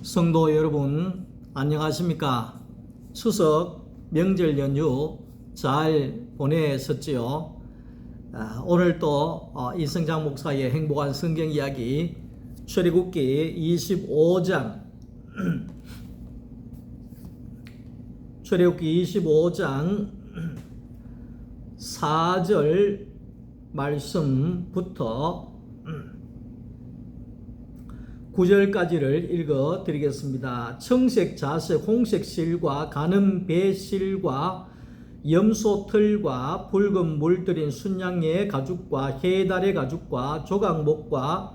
성도 여러분 안녕하십니까? 추석 명절 연휴 잘 보내셨지요? 오늘 또 이성장 목사의 행복한 성경 이야기 출애굽기 25장 출애굽기 25장 4절 말씀부터 9절까지를 읽어 드리겠습니다. 청색, 자색, 홍색 실과 가는 배 실과 염소 털과 붉은 물들인 순양의 가죽과 해달의 가죽과 조각목과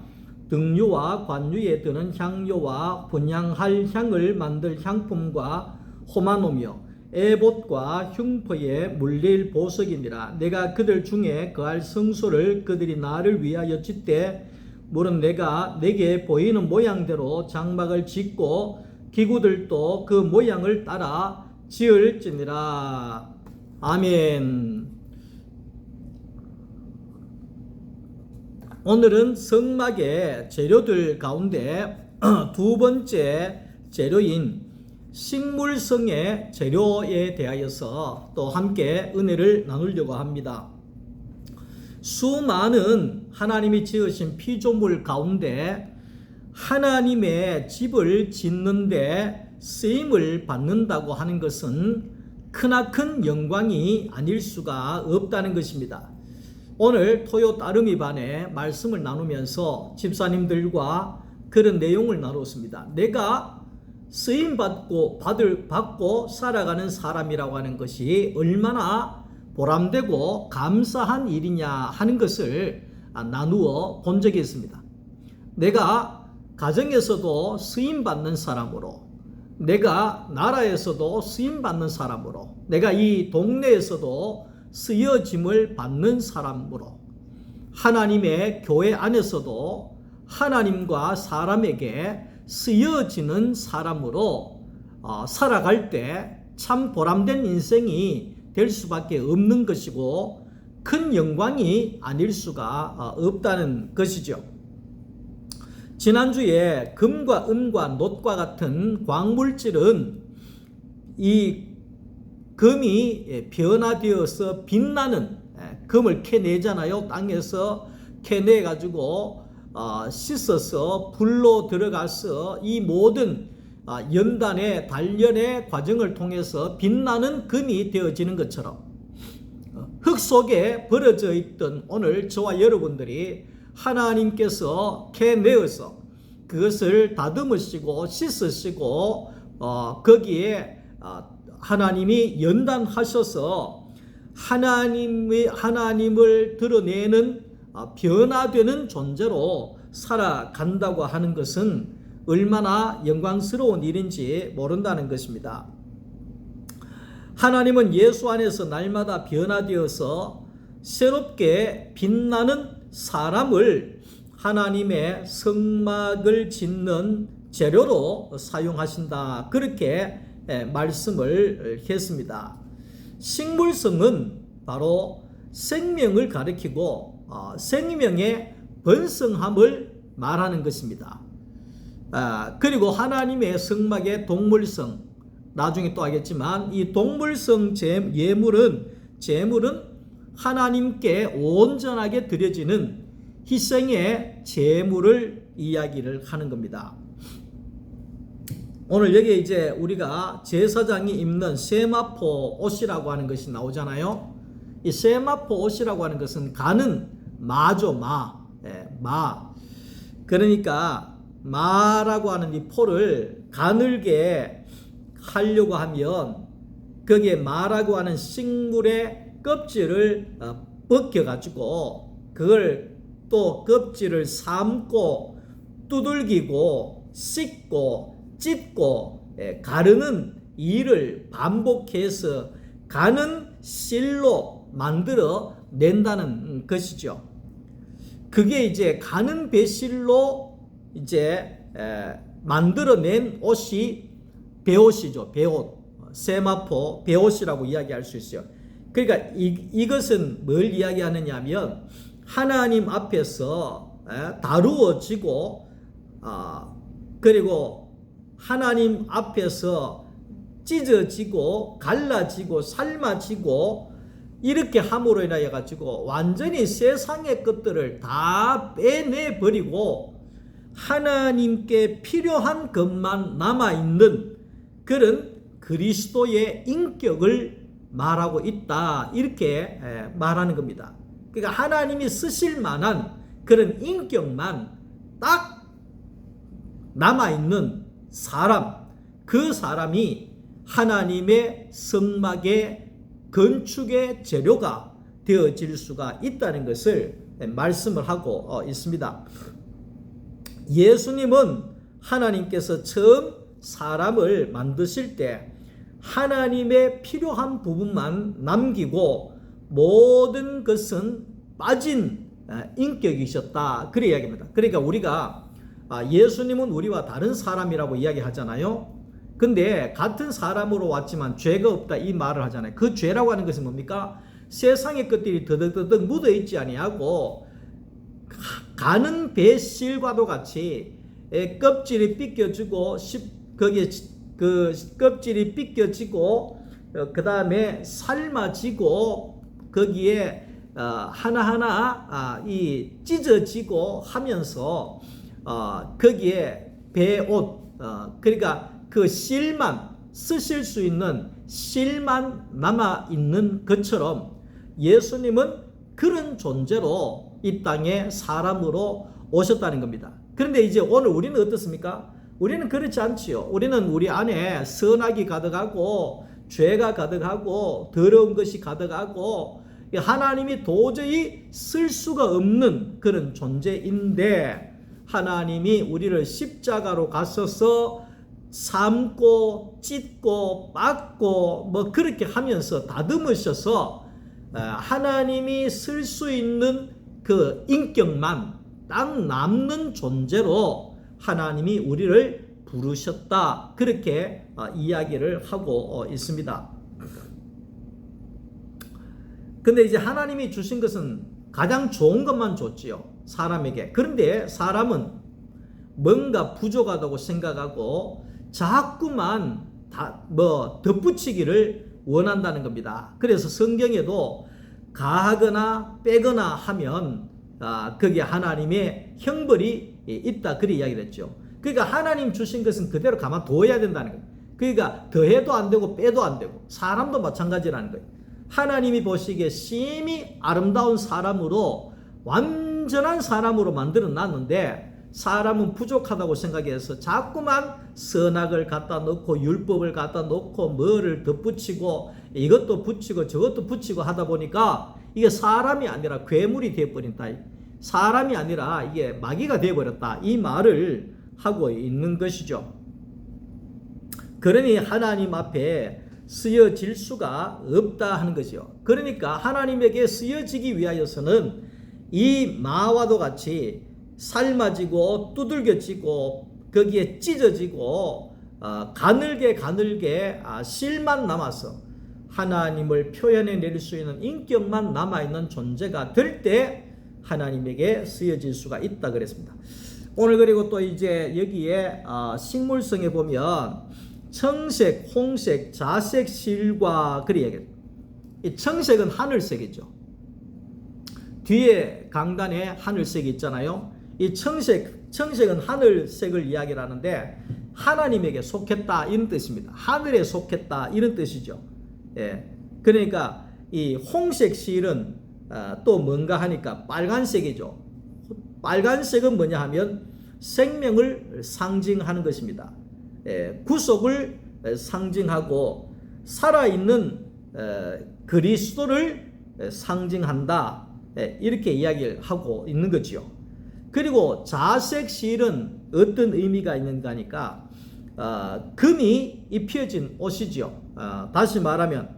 등유와 관유에 드는 향료와 분향할 향을 만들 향품과 호마노며 에봇과 흉포에 물릴 보석이니라. 내가 그들 중에 거할 성소를 그들이 나를 위하여 짓되 물은 내가 내게 보이는 모양대로 장막을 짓고 기구들도 그 모양을 따라 지을지니라. 아멘. 오늘은 성막의 재료들 가운데 두 번째 재료인 식물성의 재료에 대하여서 또 함께 은혜를 나누려고 합니다. 수많은 하나님이 지으신 피조물 가운데 하나님의 집을 짓는데 쓰임을 받는다고 하는 것은 크나큰 영광이 아닐 수가 없다는 것입니다. 오늘 토요 따르미 반에 말씀을 나누면서 집사님들과 그런 내용을 나눴습니다. 내가 쓰임 받고 살아가는 사람이라고 하는 것이 얼마나 보람되고 감사한 일이냐 하는 것을 나누어 본 적이 있습니다. 내가 가정에서도 쓰임받는 사람으로, 내가 나라에서도 쓰임받는 사람으로, 내가 이 동네에서도 쓰여짐을 받는 사람으로, 하나님의 교회 안에서도 하나님과 사람에게 쓰여지는 사람으로 살아갈 때 참 보람된 인생이 될 수밖에 없는 것이고 큰 영광이 아닐 수가 없다는 것이죠. 지난주에 금과 은과 놋과 같은 광물질은 이 금이 변화되어서 빛나는 금을 캐내잖아요. 땅에서 캐내 가지고 씻어서 불로 들어가서 이 모든 연단의 단련의 과정을 통해서 빛나는 금이 되어지는 것처럼 흙 속에 버려져 있던 오늘 저와 여러분들이 하나님께서 캐내어서 그것을 다듬으시고 씻으시고 거기에 하나님이 연단하셔서 하나님을 드러내는 변화되는 존재로 살아간다고 하는 것은 얼마나 영광스러운 일인지 모른다는 것입니다. 하나님은 예수 안에서 날마다 변화되어서 새롭게 빛나는 사람을 하나님의 성막을 짓는 재료로 사용하신다. 그렇게 말씀을 했습니다. 식물성은 바로 생명을 가리키고 생명의 번성함을 말하는 것입니다. 그리고 하나님의 성막의 동물성, 나중에 또 하겠지만 이 동물성 제물은 하나님께 온전하게 드려지는 희생의 제물을 이야기를 하는 겁니다. 오늘 여기에 이제 우리가 제사장이 입는 세마포 옷이라고 하는 것이 나오잖아요. 이 세마포 옷이라고 하는 것은 가는 마죠, 마. 그러니까 마라고 하는 이 포를 가늘게 하려고 하면 거기에 마라고 하는 식물의 껍질을 벗겨가지고 그걸 또 껍질을 삶고 두들기고 씻고 찢고 가르는 일을 반복해서 가는 실로 만들어 낸다는 것이죠. 그게 이제 가는 배실로 이제 만들어낸 옷이 배옷이죠. 배옷, 세마포 배옷이라고 이야기할 수 있어요. 그러니까 이것은 뭘 이야기하느냐 하면 하나님 앞에서 다루어지고 그리고 하나님 앞에서 찢어지고 갈라지고 삶아지고 이렇게 함으로 인하여 가지고 완전히 세상의 것들을 다 빼내 버리고 하나님께 필요한 것만 남아 있는 그런 그리스도의 인격을 말하고 있다, 이렇게 말하는 겁니다. 그러니까 하나님이 쓰실 만한 그런 인격만 딱 남아 있는 사람, 그 사람이 하나님의 성막의 건축의 재료가 되어질 수가 있다는 것을 말씀을 하고 있습니다. 예수님은 하나님께서 처음 사람을 만드실 때 하나님의 필요한 부분만 남기고 모든 것은 빠진 인격이셨다, 그래 이야기합니다. 그러니까 우리가 예수님은 우리와 다른 사람이라고 이야기하잖아요. 근데 같은 사람으로 왔지만 죄가 없다, 이 말을 하잖아요. 그 죄라고 하는 것은 뭡니까? 세상의 것들이 더덕더덕 묻어있지 아니하고 가는 배실과도 같이 껍질이 삐껴지고 거기에 그 껍질이 삐껴지고 그 다음에 삶아지고 거기에 하나하나 이 찢어지고 하면서 거기에 배옷, 그러니까 그 실만, 쓰실 수 있는 실만 남아 있는 것처럼 예수님은 그런 존재로 이 땅에 사람으로 오셨다는 겁니다. 그런데 이제 오늘 우리는 어떻습니까? 우리는 그렇지 않지요. 우리는 우리 안에 선악이 가득하고 죄가 가득하고 더러운 것이 가득하고 하나님이 도저히 쓸 수가 없는 그런 존재인데, 하나님이 우리를 십자가로 가셔서 삶고 찢고 빻고 뭐 그렇게 하면서 다듬으셔서 하나님이 쓸 수 있는 그 인격만 딱 남는 존재로 하나님이 우리를 부르셨다, 그렇게 이야기를 하고 있습니다. 근데 이제 하나님이 주신 것은 가장 좋은 것만 줬지요, 사람에게. 그런데 사람은 뭔가 부족하다고 생각하고 자꾸만 덧붙이기를 원한다는 겁니다. 그래서 성경에도 가하거나 빼거나 하면 거기에 하나님의 형벌이 있다, 그렇게 이야기했죠. 그러니까 하나님 주신 것은 그대로 가만둬야 된다는 거예요. 그러니까 더해도 안 되고 빼도 안 되고, 사람도 마찬가지라는 거예요. 하나님이 보시기에 심히 아름다운 사람으로, 완전한 사람으로 만들어 놨는데 사람은 부족하다고 생각해서 자꾸만 선악을 갖다 놓고 율법을 갖다 놓고 뭐를 덧붙이고 이것도 붙이고 저것도 붙이고 하다 보니까 이게 사람이 아니라 괴물이 되어버린다, 사람이 아니라 이게 마귀가 되어버렸다, 이 말을 하고 있는 것이죠. 그러니 하나님 앞에 쓰여질 수가 없다 하는 것이요. 그러니까 하나님에게 쓰여지기 위하여서는 이 마와도 같이 삶아지고 두들겨지고 거기에 찢어지고 가늘게 실만 남아서 하나님을 표현해낼 수 있는 인격만 남아있는 존재가 될 때 하나님에게 쓰여질 수가 있다 그랬습니다. 오늘 그리고 또 이제 여기에 식물성에 보면 청색, 홍색, 자색, 실과 그리 얘기해요. 이 청색은 하늘색이죠. 뒤에 강단에 하늘색이 있잖아요. 이 청색은 하늘색을 이야기를 하는데 하나님에게 속했다, 이런 뜻입니다. 하늘에 속했다, 이런 뜻이죠. 예. 그러니까 이 홍색 실은 또 뭔가 하니까 빨간색이죠. 빨간색은 뭐냐 하면 생명을 상징하는 것입니다. 구속을 상징하고 살아있는 그리스도를 상징한다, 이렇게 이야기를 하고 있는 거죠. 그리고 자색 실은 어떤 의미가 있는가 하니까 금이 입혀진 옷이죠. 다시 말하면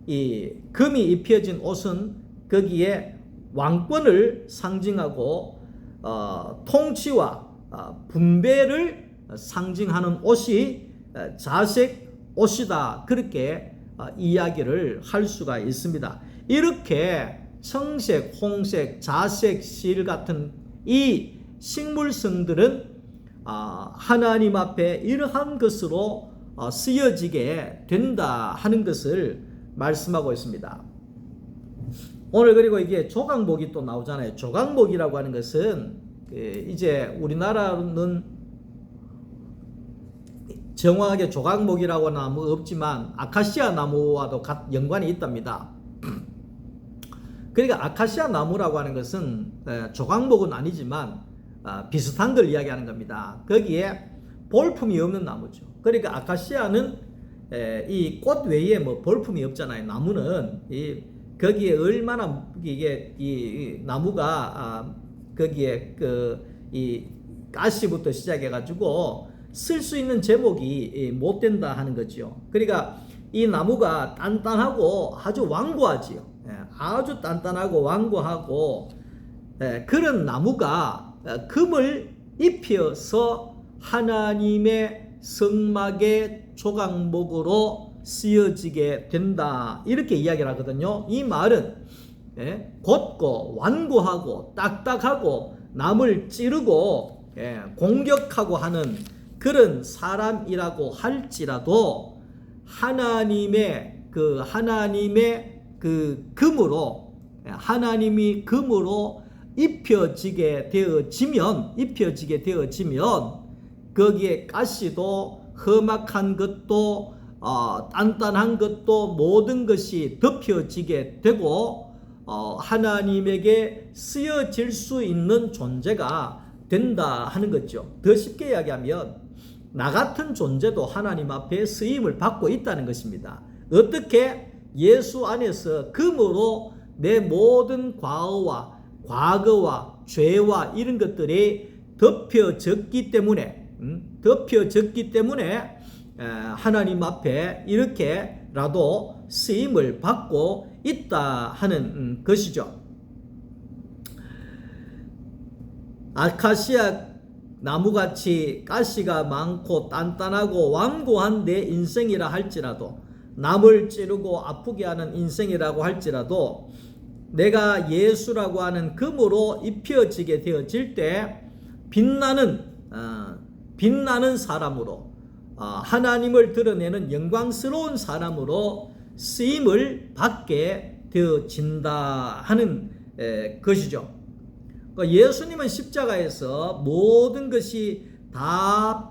이 금이 입혀진 옷은 거기에 왕권을 상징하고 통치와 분배를 상징하는 옷이 자색 옷이다, 그렇게 이야기를 할 수가 있습니다. 이렇게 청색, 홍색, 자색, 실 같은 이 식물성들은 하나님 앞에 이러한 것으로 쓰여지게 된다 하는 것을 말씀하고 있습니다. 오늘 그리고 이게 조각목이 또 나오잖아요. 조각목이라고 하는 것은 이제 우리나라는 정확하게 조각목이라고 나무 없지만 아카시아 나무와도 연관이 있답니다. 그러니까 아카시아 나무라고 하는 것은 조각목은 아니지만 비슷한 걸 이야기하는 겁니다. 거기에 볼품이 없는 나무죠. 그러니까 아카시아는 이 꽃 외에 뭐 볼품이 없잖아요. 나무는 거기에 얼마나 이게 이 나무가 거기에 이 가시부터 시작해 가지고 쓸 수 있는 제목이 못 된다 하는 거죠. 그러니까 이 나무가 단단하고 아주 완고하지요. 아주 단단하고 완고하고 그런 나무가 금을 입혀서 하나님의 성막의 조각목으로 쓰여지게 된다 이렇게 이야기를 하거든요. 이 말은 곧고 완고하고 딱딱하고 남을 찌르고 공격하고 하는 그런 사람이라고 할지라도 하나님의 금으로 하나님이 금으로 입혀지게 되어지면 거기에 가시도 험악한 것도 단단한 것도 모든 것이 덮여지게 되고 하나님에게 쓰여질 수 있는 존재가 된다 하는 거죠. 더 쉽게 이야기하면 나 같은 존재도 하나님 앞에 쓰임을 받고 있다는 것입니다. 어떻게? 예수 안에서 금으로 내 모든 과거와 죄와 이런 것들이 덮여졌기 때문에 하나님 앞에 이렇게라도 쓰임을 받고 있다 하는 것이죠. 아카시아 나무같이 가시가 많고 단단하고 완고한 내 인생이라 할지라도 남을 찌르고 아프게 하는 인생이라고 할지라도 내가 예수라고 하는 금으로 입혀지게 되어질 때 빛나는 사람으로 하나님을 드러내는 영광스러운 사람으로 쓰임을 받게 되어진다 하는 것이죠. 예수님은 십자가에서 모든 것이 다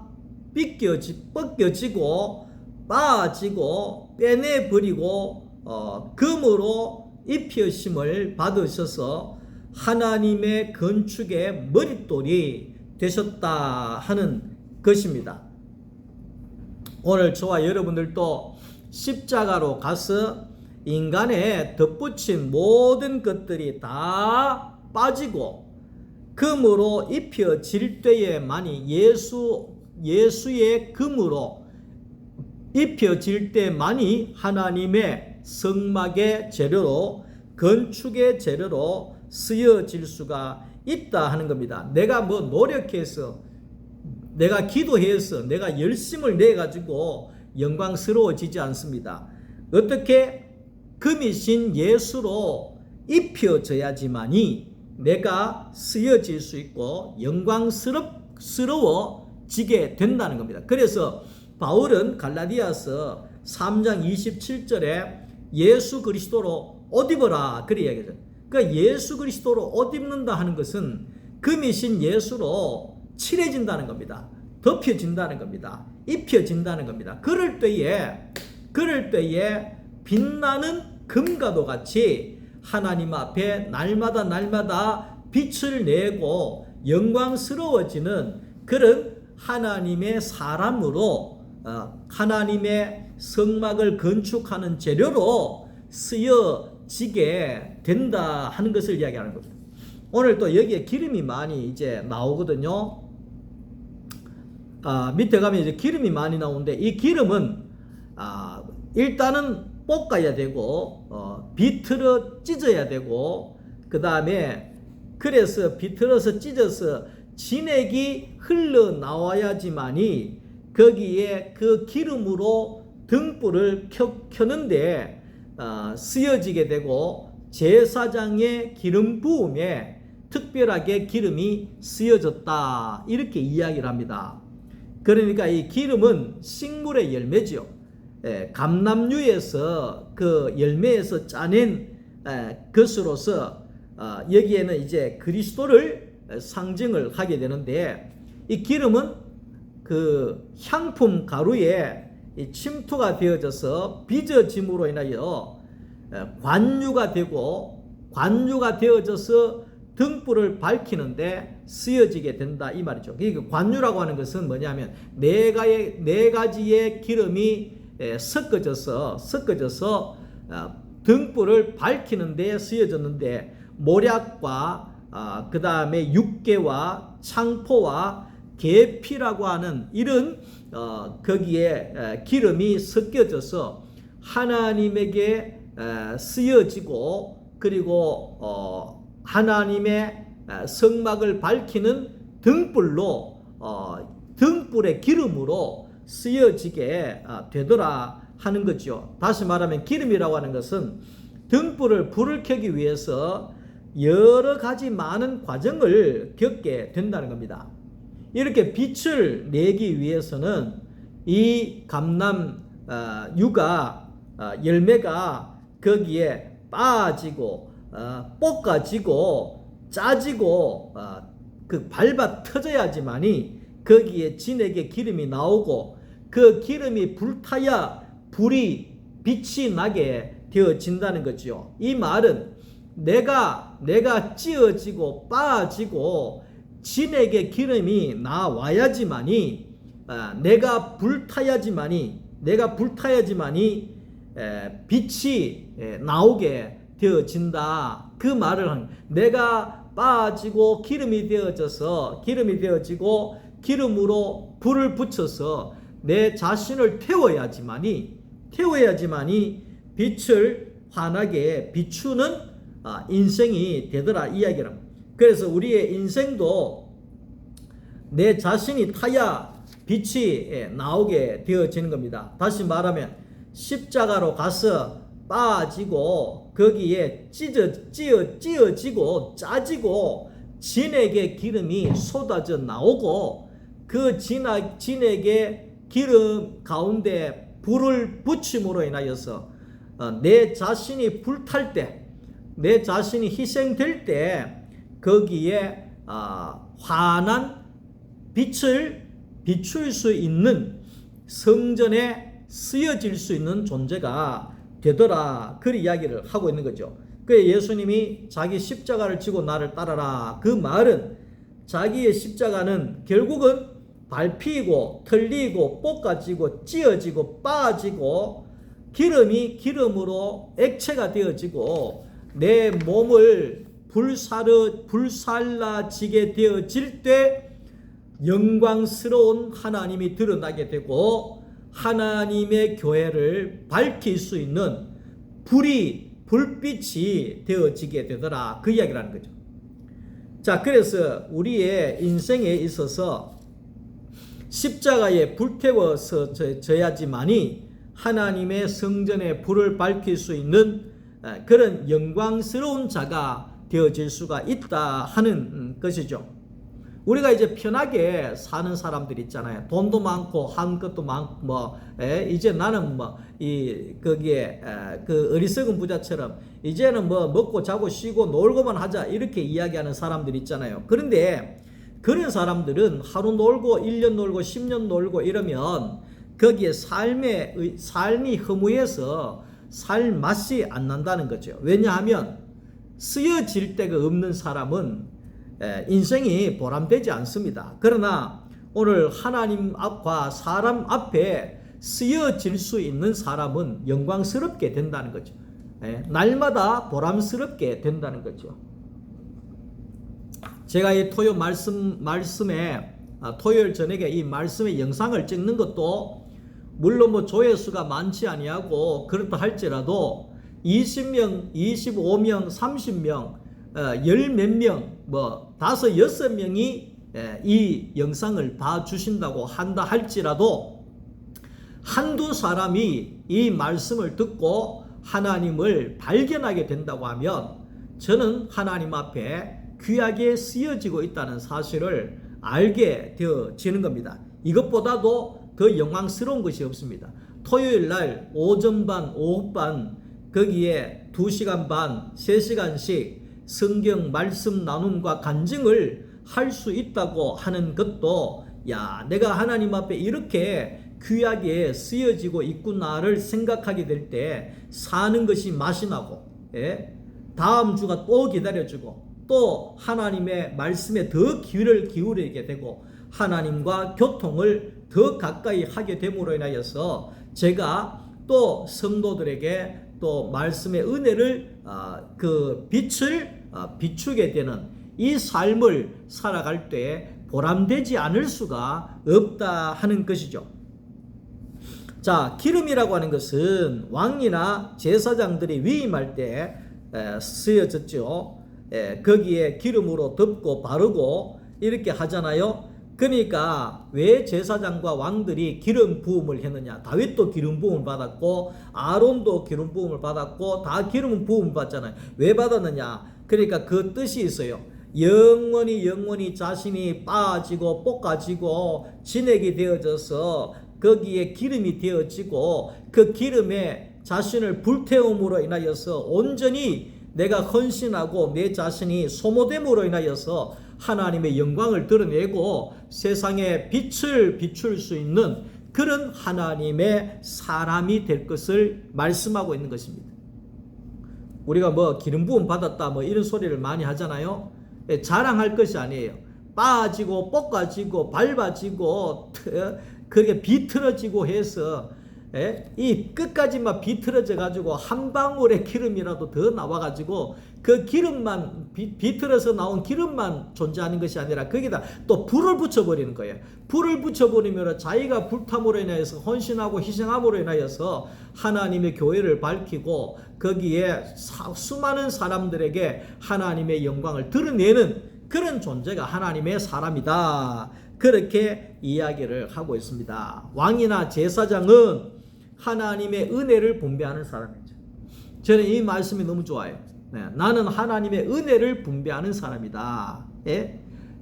벗겨지고 빠지고 빼내버리고 금으로 입혀심을 받으셔서 하나님의 건축의 머릿돌이 되셨다 하는 것입니다. 오늘 저와 여러분들도 십자가로 가서 인간에 덧붙인 모든 것들이 다 빠지고 금으로 입혀질 때에만이 예수의 금으로 입혀질 때만이 하나님의 성막의 재료로 건축의 재료로 쓰여질 수가 있다 하는 겁니다. 내가 뭐 노력해서 내가 기도해서 내가 열심을 내 가지고 영광스러워지지 않습니다. 어떻게? 금이신 예수로 입혀져야지만이 내가 쓰여질 수 있고 영광스러워지게 된다는 겁니다. 그래서 바울은 갈라디아서 3장 27절에 예수 그리스도로 옷 입어라 그렇게 이야기하죠. 그러니까 예수 그리스도로 옷 입는다 하는 것은 금이신 예수로 칠해진다는 겁니다. 덮여진다는 겁니다. 입혀진다는 겁니다. 그럴 때에 빛나는 금과도 같이 하나님 앞에 날마다 빛을 내고 영광스러워지는 그런 하나님의 사람으로 하나님의 성막을 건축하는 재료로 쓰여지게 된다 하는 것을 이야기하는 겁니다. 오늘 또 여기에 기름이 많이 이제 나오거든요. 밑에 가면 이제 기름이 많이 나오는데 이 기름은 일단은 볶아야 되고 비틀어 찢어야 되고 그 다음에 그래서 비틀어서 찢어서 진액이 흘러나와야지만이 거기에 그 기름으로 등불을 켜는데 쓰여지게 되고 제사장의 기름 부음에 특별하게 기름이 쓰여졌다 이렇게 이야기를 합니다. 그러니까 이 기름은 식물의 열매지요. 감람류에서 그 열매에서 짜낸 것으로서 여기에는 이제 그리스도를 상징을 하게 되는데, 이 기름은 그 향품 가루에 침투가 되어져서 빚어짐으로 인하여 관유가 되어져서 등불을 밝히는데 쓰여지게 된다 이 말이죠. 그 관유라고 하는 것은 뭐냐면 네 가지의 기름이 섞어져서 등불을 밝히는 데 쓰여졌는데, 모략과 그 다음에 육개와 창포와 계피라고 하는 이런 거기에 기름이 섞여져서 하나님에게 쓰여지고, 그리고 하나님의 성막을 밝히는 등불의 기름으로 쓰여지게 되더라 하는 거죠. 다시 말하면 기름이라고 하는 것은 불을 켜기 위해서 여러 가지 많은 과정을 겪게 된다는 겁니다. 이렇게 빛을 내기 위해서는 이 감람유가 열매가 거기에 빠지고 볶아지고 짜지고 그 밟아 터져야지만이 거기에 진액의 기름이 나오고, 그 기름이 불타야 빛이 나게 되어진다는 거죠. 이 말은 내가 찌어지고 빠지고 진액의 기름이 나와야지만이 내가 불타야지만이 빛이 나오게 되어진다. 그 말을 내가 빠지고 기름이 되어지고 기름으로 불을 붙여서 내 자신을 태워야지만이 빛을 환하게 비추는 인생이 되더라 이야기를 합니다. 그래서 우리의 인생도 내 자신이 타야 빛이 나오게 되어지는 겁니다. 다시 말하면 십자가로 가서 빠지고 거기에 찌어지고 짜지고 진액의 기름이 쏟아져 나오고, 그 진액의 기름 가운데 불을 붙임으로 인하여서 내 자신이 불탈 때, 내 자신이 희생될 때 거기에 환한 빛을 비출 수 있는 성전에 쓰여질 수 있는 존재가 되더라, 그 이야기를 하고 있는 거죠. 그 예수님이 자기 십자가를 지고 나를 따라라, 그 말은 자기의 십자가는 결국은 밟히고 털리고 볶아지고 찌어지고 빠지고 기름이 기름으로 액체가 되어지고 내 몸을 불살라지게 되어질 때 영광스러운 하나님이 드러나게 되고 하나님의 교회를 밝힐 수 있는 불빛이 되어지게 되더라, 그 이야기라는 거죠. 자, 그래서 우리의 인생에 있어서 십자가에 불태워서 져야지만이 하나님의 성전에 불을 밝힐 수 있는 그런 영광스러운 자가 되어질 수가 있다 하는 것이죠. 우리가 이제 편하게 사는 사람들 있잖아요. 돈도 많고 한 것도 많고 이제 나는 거기에 그 어리석은 부자처럼 이제는 먹고 자고 쉬고 놀고만 하자 이렇게 이야기하는 사람들 있잖아요. 그런데 그런 사람들은 하루 놀고 1년 놀고 10년 놀고 이러면 거기에 삶이 허무해서 살 맛이 안 난다는 거죠. 왜냐하면 쓰여질 데가 없는 사람은 인생이 보람되지 않습니다. 그러나 오늘 하나님 앞과 사람 앞에 쓰여질 수 있는 사람은 영광스럽게 된다는 거죠. 날마다 보람스럽게 된다는 거죠. 제가 이 토요일 저녁에 이 말씀의 영상을 찍는 것도 물론 조회수가 많지 아니하고 그렇다 할지라도 20명, 25명, 30명, 몇 명, 5, 6명이 이 영상을 봐주신다고 한다 할지라도 한두 사람이 이 말씀을 듣고 하나님을 발견하게 된다고 하면 저는 하나님 앞에 귀하게 쓰여지고 있다는 사실을 알게 되어지는 겁니다. 이것보다도 더 영광스러운 것이 없습니다. 토요일 날 오전 반, 오후 반 거기에 2시간 반, 3시간씩 성경 말씀 나눔과 간증을 할 수 있다고 하는 것도 내가 하나님 앞에 이렇게 귀하게 쓰여지고 있구나를 생각하게 될 때 사는 것이 맛이 나고 다음 주가 또 기다려지고 또 하나님의 말씀에 더 귀를 기울이게 되고 하나님과 교통을 더 가까이 하게 됨으로 인하여서 제가 또 성도들에게 또 말씀의 은혜를 그 빛을 비추게 되는 이 삶을 살아갈 때 보람되지 않을 수가 없다 하는 것이죠. 자, 기름이라고 하는 것은 왕이나 제사장들이 위임할 때 쓰여졌죠. 거기에 기름으로 덮고 바르고 이렇게 하잖아요. 그러니까 왜 제사장과 왕들이 기름 부음을 했느냐? 다윗도 기름 부음을 받았고 아론도 기름 부음을 받았고 다 기름 부음 받잖아요. 왜 받았느냐? 그러니까 그 뜻이 있어요. 영원히 자신이 빠지고 볶아지고 진액이 되어져서 거기에 기름이 되어지고 그 기름에 자신을 불태움으로 인하여서 온전히 내가 헌신하고 내 자신이 소모됨으로 인하여서 하나님의 영광을 드러내고 세상에 빛을 비출 수 있는 그런 하나님의 사람이 될 것을 말씀하고 있는 것입니다. 우리가 기름 부음 받았다 이런 소리를 많이 하잖아요. 자랑할 것이 아니에요. 빠지고 볶아지고 밟아지고 그렇게 비틀어지고 해서 이 끝까지만 비틀어져 가지고 한 방울의 기름이라도 더 나와 가지고 그 기름만 비틀어서 나온 기름만 존재하는 것이 아니라 거기다 또 불을 붙여버리는 거예요. 불을 붙여버리면 자기가 불탐으로 인하여서 헌신하고 희생함으로 인하여서 하나님의 교회를 밝히고 거기에 수많은 사람들에게 하나님의 영광을 드러내는 그런 존재가 하나님의 사람이다. 그렇게 이야기를 하고 있습니다. 왕이나 제사장은 하나님의 은혜를 분배하는 사람이죠. 저는 이 말씀이 너무 좋아요. 나는 하나님의 은혜를 분배하는 사람이다.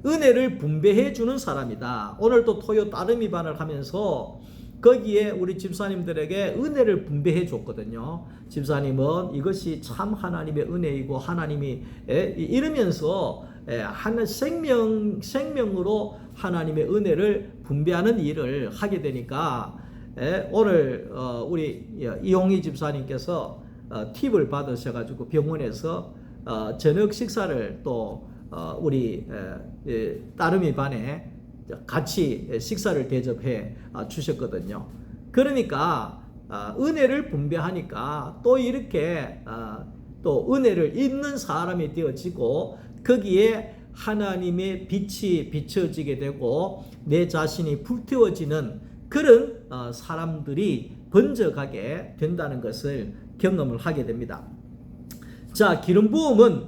은혜를 분배해 주는 사람이다. 오늘 또 토요 따르미반을 하면서 거기에 우리 집사님들에게 은혜를 분배해 줬거든요. 집사님은 이것이 참 하나님의 은혜이고 하나님이 이러면서 생명으로 하나님의 은혜를 분배하는 일을 하게 되니까 오늘 우리 이홍희 집사님께서 팁을 받으셔가지고 병원에서 저녁 식사를 또 우리 따르미 반에 같이 식사를 대접해 주셨거든요. 그러니까 은혜를 분배하니까 또 이렇게 또 은혜를 입는 사람이 되어지고 거기에 하나님의 빛이 비춰지게 되고 내 자신이 불태워지는 그런 사람들이 번져가게 된다는 것을 경험을 하게 됩니다. 자, 기름 부음은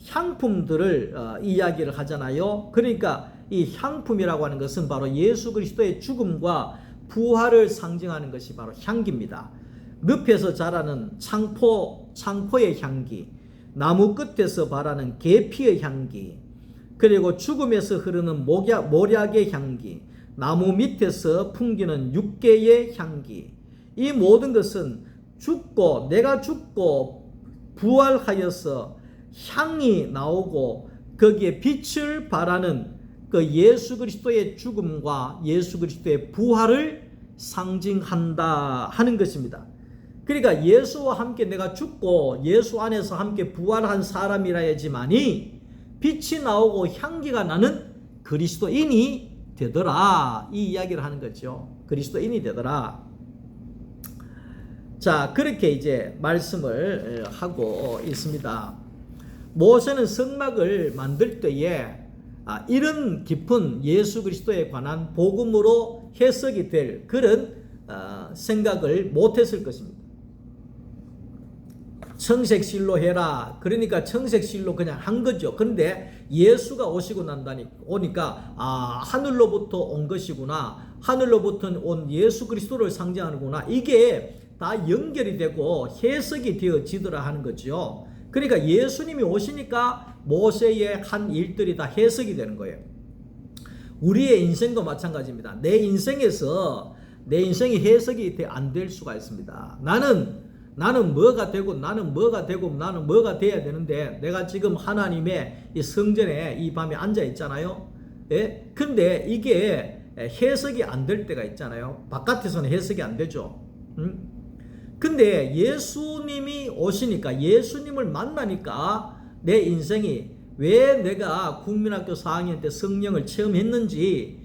향품들을 이야기를 하잖아요. 그러니까 이 향품이라고 하는 것은 바로 예수 그리스도의 죽음과 부활을 상징하는 것이 바로 향기입니다. 늪에서 자라는 창포의 향기, 나무 끝에서 발하는 계피의 향기, 그리고 죽음에서 흐르는 모략의 향기, 나무 밑에서 풍기는 육개의 향기, 이 모든 것은 내가 죽고 부활하여서 향이 나오고 거기에 빛을 발하는 그 예수 그리스도의 죽음과 예수 그리스도의 부활을 상징한다 하는 것입니다. 그러니까 예수와 함께 내가 죽고 예수 안에서 함께 부활한 사람이라야지만이 빛이 나오고 향기가 나는 그리스도인이 되더라, 이 이야기를 하는 거죠. 그리스도인이 되더라. 자, 그렇게 이제 말씀을 하고 있습니다. 모세는 성막을 만들 때에 이런 깊은 예수 그리스도에 관한 복음으로 해석이 될 그런 생각을 못했을 것입니다. 청색실로 해라. 그러니까 청색실로 그냥 한 거죠. 그런데 예수가 오시고 오니까 하늘로부터 온 것이구나, 하늘로부터 온 예수 그리스도를 상징하는구나, 이게 다 연결이 되고 해석이 되어지더라 하는 거죠. 그러니까 예수님이 오시니까 모세의 한 일들이 다 해석이 되는 거예요. 우리의 인생도 마찬가지입니다. 내 인생이 해석이 안 될 수가 있습니다. 나는 뭐가 되고 나는 뭐가 돼야 되는데 내가 지금 하나님의 이 성전에 이 밤에 앉아 있잖아요. 예? 근데 이게 해석이 안 될 때가 있잖아요. 바깥에서는 해석이 안 되죠. 근데 예수님이 오시니까, 예수님을 만나니까 내 인생이, 왜 내가 국민학교 4학년 때 성령을 체험했는지,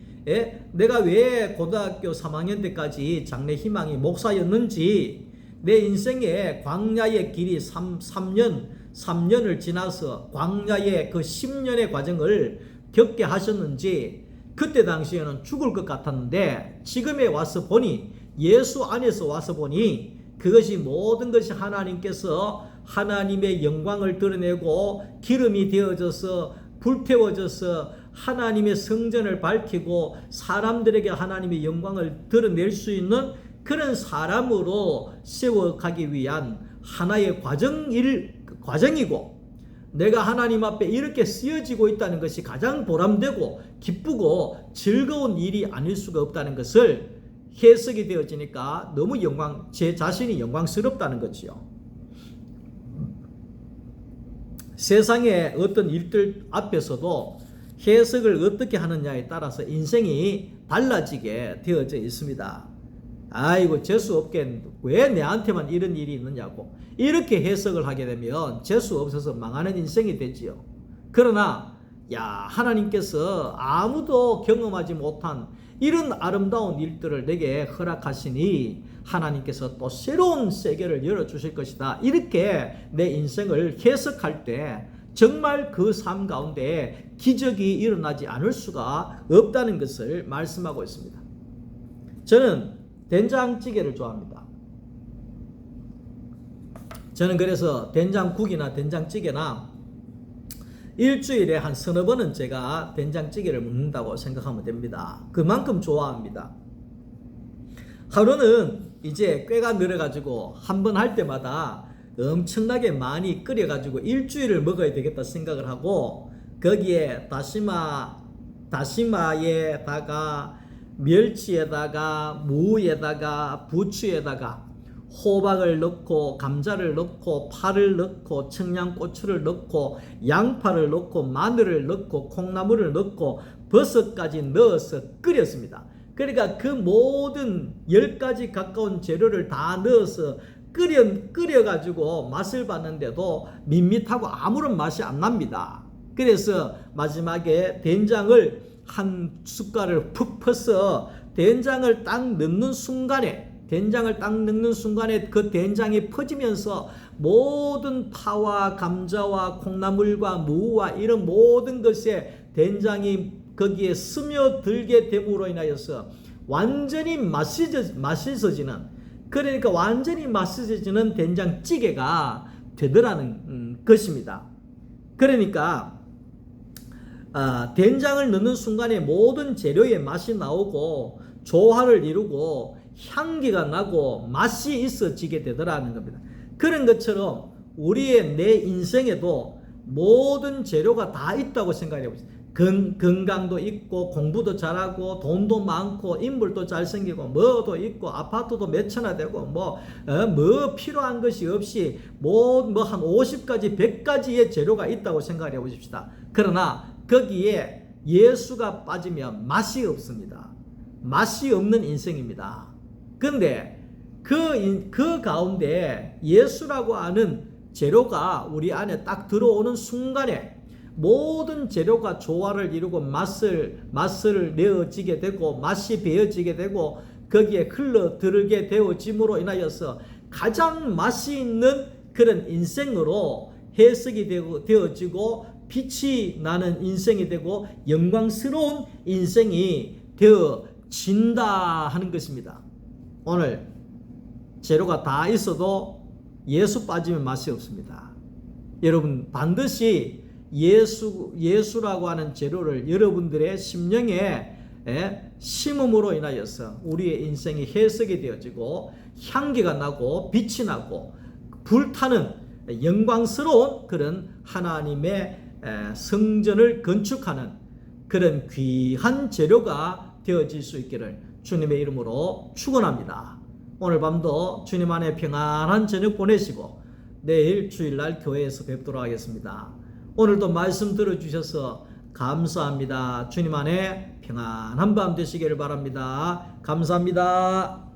내가 왜 고등학교 3학년 때까지 장래 희망이 목사였는지, 내 인생의 광야의 길이 3년을 지나서 광야의 그 10년의 과정을 겪게 하셨는지, 그때 당시에는 죽을 것 같았는데 지금에 와서 보니, 예수 안에서 와서 보니 그것이 모든 것이 하나님께서 하나님의 영광을 드러내고 기름이 되어져서 불태워져서 하나님의 성전을 밝히고 사람들에게 하나님의 영광을 드러낼 수 있는 그런 사람으로 세워가기 위한 하나의 과정이고, 내가 하나님 앞에 이렇게 쓰여지고 있다는 것이 가장 보람되고 기쁘고 즐거운 일이 아닐 수가 없다는 것을 해석이 되어지니까 너무 제 자신이 영광스럽다는 거지요. 세상의 어떤 일들 앞에서도 해석을 어떻게 하느냐에 따라서 인생이 달라지게 되어져 있습니다. 아이고, 재수 없게 왜 내한테만 이런 일이 있느냐고 이렇게 해석을 하게 되면 재수 없어서 망하는 인생이 되지요. 그러나 하나님께서 아무도 경험하지 못한 이런 아름다운 일들을 내게 허락하시니 하나님께서 또 새로운 세계를 열어주실 것이다, 이렇게 내 인생을 해석할 때 정말 그 삶 가운데 기적이 일어나지 않을 수가 없다는 것을 말씀하고 있습니다. 저는 된장찌개를 좋아합니다. 저는 그래서 된장국이나 된장찌개나 일주일에 한 서너 번은 제가 된장찌개를 먹는다고 생각하면 됩니다. 그만큼 좋아합니다. 하루는 이제 꾀가 늘어가지고 한 번 할 때마다 엄청나게 많이 끓여가지고 일주일을 먹어야 되겠다 생각을 하고, 거기에 다시마에다가 멸치에다가 무에다가 부추에다가 호박을 넣고 감자를 넣고 파를 넣고 청양고추를 넣고 양파를 넣고 마늘을 넣고 콩나물을 넣고 버섯까지 넣어서 끓였습니다. 그러니까 그 모든 10가지 가까운 재료를 다 넣어서 끓여가지고 맛을 봤는데도 밋밋하고 아무런 맛이 안 납니다. 그래서 마지막에 된장을 한 숟갈을 푹 퍼서 된장을 딱 넣는 순간에 그 된장이 퍼지면서 모든 파와 감자와 콩나물과 무와 이런 모든 것에 된장이 거기에 스며들게 됨으로 인하여서 완전히 맛있어지는, 그러니까 완전히 맛있어지는 된장찌개가 되더라는 것입니다. 그러니까 된장을 넣는 순간에 모든 재료의 맛이 나오고 조화를 이루고 향기가 나고 맛이 있어지게 되더라는 겁니다. 그런 것처럼 내 인생에도 모든 재료가 다 있다고 생각해 보세요. 건강도 있고 공부도 잘하고 돈도 많고 인물도 잘생기고 뭐도 있고 아파트도 몇 채나 되고 뭐 필요한 것이 없이 한 50가지 100가지의 재료가 있다고 생각해 보십시다. 그러나 거기에 예수가 빠지면 맛이 없습니다. 맛이 없는 인생입니다. 근데 그 가운데 예수라고 하는 재료가 우리 안에 딱 들어오는 순간에 모든 재료가 조화를 이루고 맛을 내어지게 되고 맛이 배어지게 되고 거기에 흘러들게 되어짐으로 인하여서 가장 맛이 있는 그런 인생으로 해석이 되어지고 빛이 나는 인생이 되고 영광스러운 인생이 되어진다 하는 것입니다. 오늘 재료가 다 있어도 예수 빠지면 맛이 없습니다. 여러분 반드시 예수라고 하는 재료를 여러분들의 심령에 심음으로 인하여서 우리의 인생이 해석이 되어지고 향기가 나고 빛이 나고 불타는 영광스러운 그런 하나님의 성전을 건축하는 그런 귀한 재료가 되어질 수 있기를 주님의 이름으로 축원합니다. 오늘 밤도 주님 안에 평안한 저녁 보내시고 내일 주일날 교회에서 뵙도록 하겠습니다. 오늘도 말씀 들어주셔서 감사합니다. 주님 안에 평안한 밤 되시기를 바랍니다. 감사합니다.